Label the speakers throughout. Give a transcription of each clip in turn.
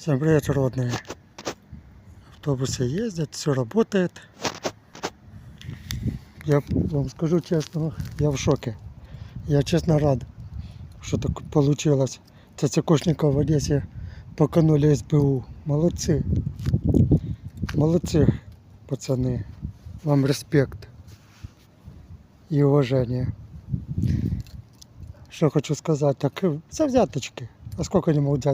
Speaker 1: Всем привет, родные. Автобусы ездят, все работает. Я вам скажу честно, я в шоке. Я честно рад, что так получилось. ЦЦКшников в Одессе поканули СБУ. Молодцы. Молодцы, пацаны. Вам респект и уважение. Что хочу сказать, так за взяточки. А сколько они могут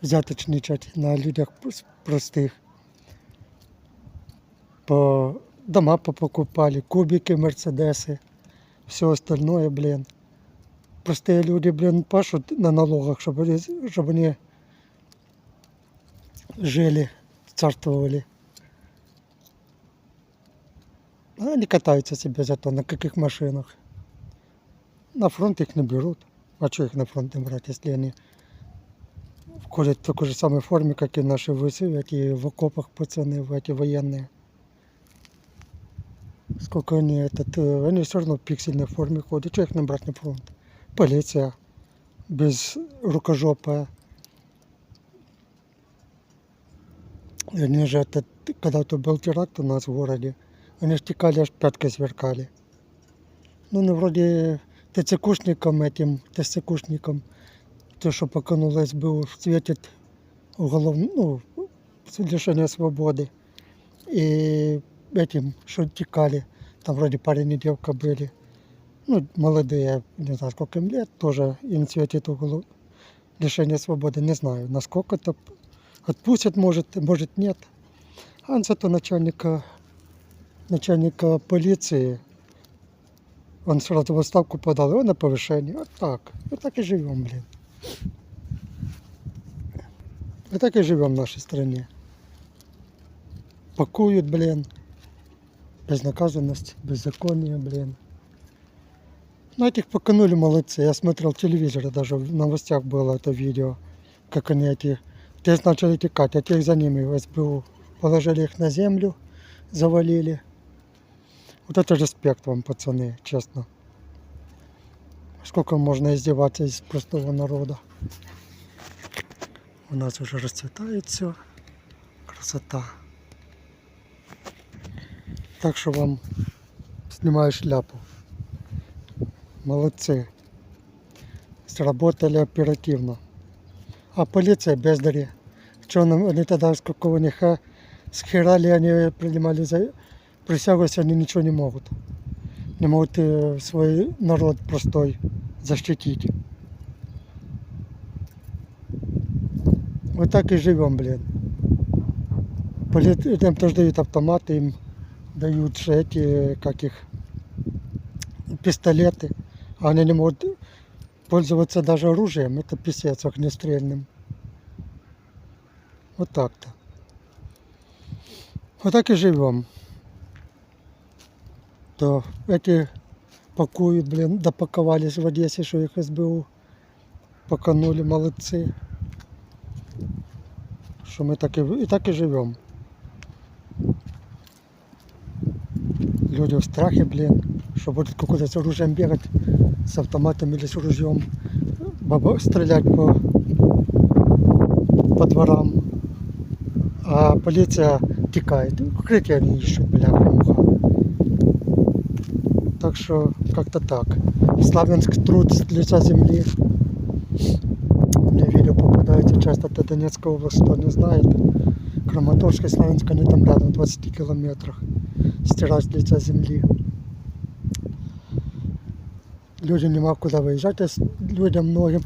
Speaker 1: взяточничать на людях простых? Дома покупали, кубики, мерседесы, все остальное, блин. Простые люди, блин, пашут на налогах, чтобы они жили, царствовали. А они катаются себе зато на каких машинах. На фронт их не берут. А что их на фронт не брать, если они входят в такой же самой форме, как и наши эти в окопах пацаны, эти военные. Сколько они они все равно в пиксельной форме ходят. Что их не брать на фронт? Полиция без рукожопая. Они же когда-то был теракт у нас в городе, они штекали, аж пяткой сверкали. Ну, вроде ТЦКшникам, то, что покануло СБУ, светит лишение свободы. И этим, что текали, там вроде парень и девка были, ну, молодые, не знаю, сколько им лет, тоже им светит лишение свободы, не знаю, насколько это отпустят, может нет. А зато начальника полиции, он сразу в отставку подал, его на повышение. Вот так и живем, блин. Вот так и живем в нашей стране. Пакуют, блин. Безнаказанность, беззаконие, блин. Ну, этих поканули, молодцы. Я смотрел телевизор, даже в новостях было это видео, как они те начали текать, а тех за ними в СБУ. Положили их на землю, завалили. Вот это респект вам, пацаны, честно. Сколько можно издеваться из простого народа. У нас уже расцветает все. Красота. Так что вам снимаю шляпу. Молодцы. Сработали оперативно. А полиция бездари. Что они тогда, сколько у них схерали, они принимали присягу, если они ничего не могут. Не могут свой народ простой защитить. Вот так и живем, блин. Им тоже дают автоматы, им дают же пистолеты. А они не могут пользоваться даже оружием. Это писец огнестрельным. Вот так-то. Вот так и живем. То эти пакуют, блин, допаковались в Одессе, что их СБУ поканули, молодцы. Что мы так и живем. Люди в страхе, блин, что будут какой-то с оружием бегать, с автоматом или с ружьем, стрелять по дворам. А полиция текает. Укрытие они ищут, бляха-муха. Так что как-то так. Славянск труд с лица земли. Мне видео попадается часто, это Донецкая область, кто не знает. Краматорск и Славянск, они там рядом, в 20 километрах. Стирать с лица земли. Люди не могут куда выезжать, людям многим.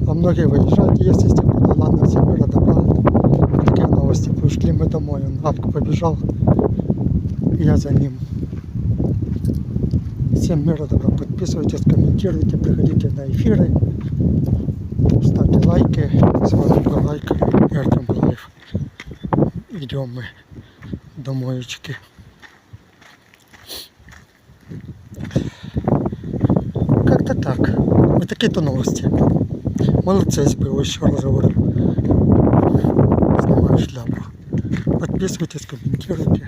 Speaker 1: А многие выезжают, есть куда. Ладно, всем мира добра. Такие новости. Ушли мы домой. Он Гатку побежал. И я за ним. Всем мира добра. Подписывайтесь, комментируйте, приходите на эфиры. Ставьте лайки. С вами был Лайк и Артем Балаев. Идем мы домоечки. Как-то так. Вот такие-то новости. Молодцы, СБУ, еще раз говорю. Снимаю шляпу. Подписывайтесь, комментируйте.